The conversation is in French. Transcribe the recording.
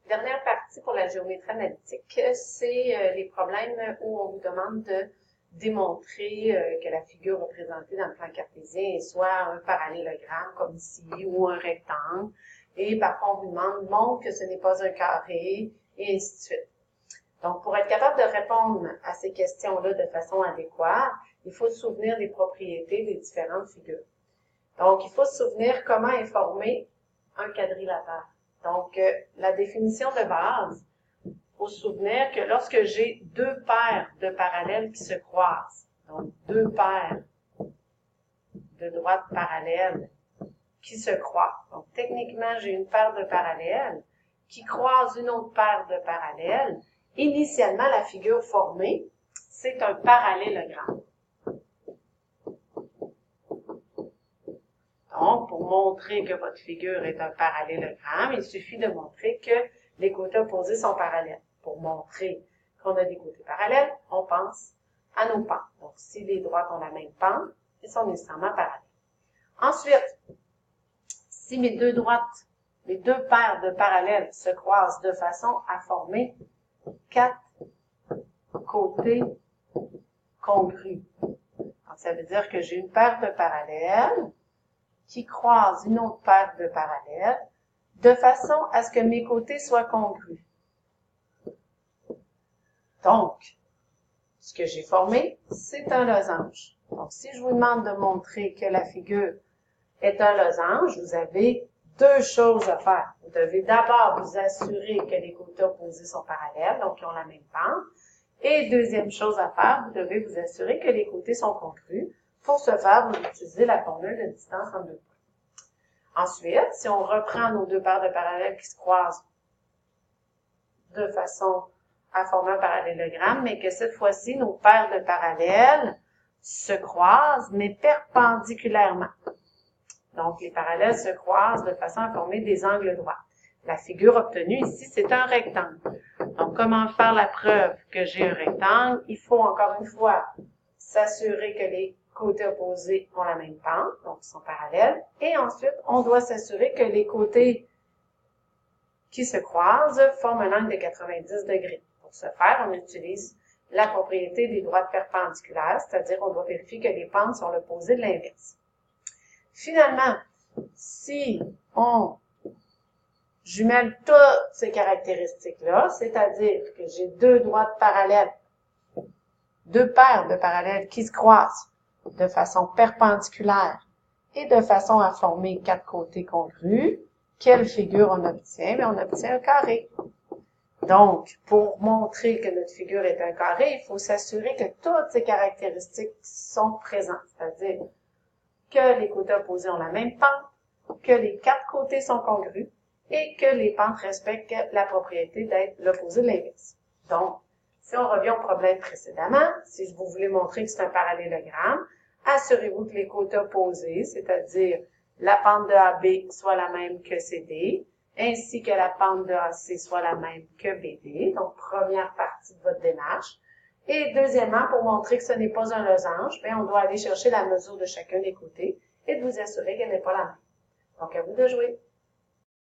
Dernière partie pour la géométrie analytique, c'est les problèmes où on vous demande de démontrer que la figure représentée dans le plan cartésien est soit un parallélogramme comme ici ou un rectangle. Et parfois on vous demande montre que ce n'est pas un carré et ainsi de suite. Donc pour être capable de répondre à ces questions-là de façon adéquate, il faut se souvenir des propriétés des différentes figures. Donc il faut se souvenir comment est formé un quadrilatère. Donc, la définition de base, il faut se souvenir que lorsque j'ai deux paires de parallèles qui se croisent, donc deux paires de droites parallèles qui se croisent, donc techniquement, j'ai une paire de parallèles qui croise une autre paire de parallèles, initialement, la figure formée, c'est un parallélogramme. Donc, pour montrer que votre figure est un parallélogramme, il suffit de montrer que les côtés opposés sont parallèles. Pour montrer qu'on a des côtés parallèles, on pense à nos pentes. Donc, si les droites ont la même pente, ils sont nécessairement parallèles. Ensuite, si mes deux paires de parallèles se croisent de façon à former quatre côtés congrus. Donc, ça veut dire que j'ai une paire de parallèles qui croise une autre paire de parallèles, de façon à ce que mes côtés soient congrus. Donc, ce que j'ai formé, c'est un losange. Donc, si je vous demande de montrer que la figure est un losange, vous avez deux choses à faire. Vous devez d'abord vous assurer que les côtés opposés sont parallèles, donc ils ont la même pente. Et deuxième chose à faire, vous devez vous assurer que les côtés sont congrus. Pour ce faire, vous utilisez la formule de distance entre deux points. Ensuite, si on reprend nos deux paires de parallèles qui se croisent de façon à former un parallélogramme, mais que cette fois-ci, nos paires de parallèles se croisent, mais perpendiculairement. Donc, les parallèles se croisent de façon à former des angles droits. La figure obtenue ici, c'est un rectangle. Donc, comment faire la preuve que j'ai un rectangle? Il faut encore une fois s'assurer que les côtés opposés ont la même pente, donc ils sont parallèles. Et ensuite, on doit s'assurer que les côtés qui se croisent forment un angle de 90 degrés. Pour ce faire, on utilise la propriété des droites perpendiculaires, c'est-à-dire on doit vérifier que les pentes sont l'opposé de l'inverse. Finalement, si on jumelle toutes ces caractéristiques-là, c'est-à-dire que j'ai deux droites parallèles, deux paires de parallèles qui se croisent de façon perpendiculaire et de façon à former quatre côtés congrus, quelle figure on obtient? Bien, on obtient un carré. Donc, pour montrer que notre figure est un carré, il faut s'assurer que toutes ces caractéristiques sont présentes, c'est-à-dire que les côtés opposés ont la même pente, que les quatre côtés sont congrus et que les pentes respectent la propriété d'être l'opposé de l'inverse. Donc, si on revient au problème précédemment, si vous voulez montrer que c'est un parallélogramme, assurez-vous que les côtés opposés, c'est-à-dire la pente de AB soit la même que CD, ainsi que la pente de AC soit la même que BD, donc première partie de votre démarche. Et deuxièmement, pour montrer que ce n'est pas un losange, bien, on doit aller chercher la mesure de chacun des côtés et de vous assurer qu'elle n'est pas la même. Donc, à vous de jouer.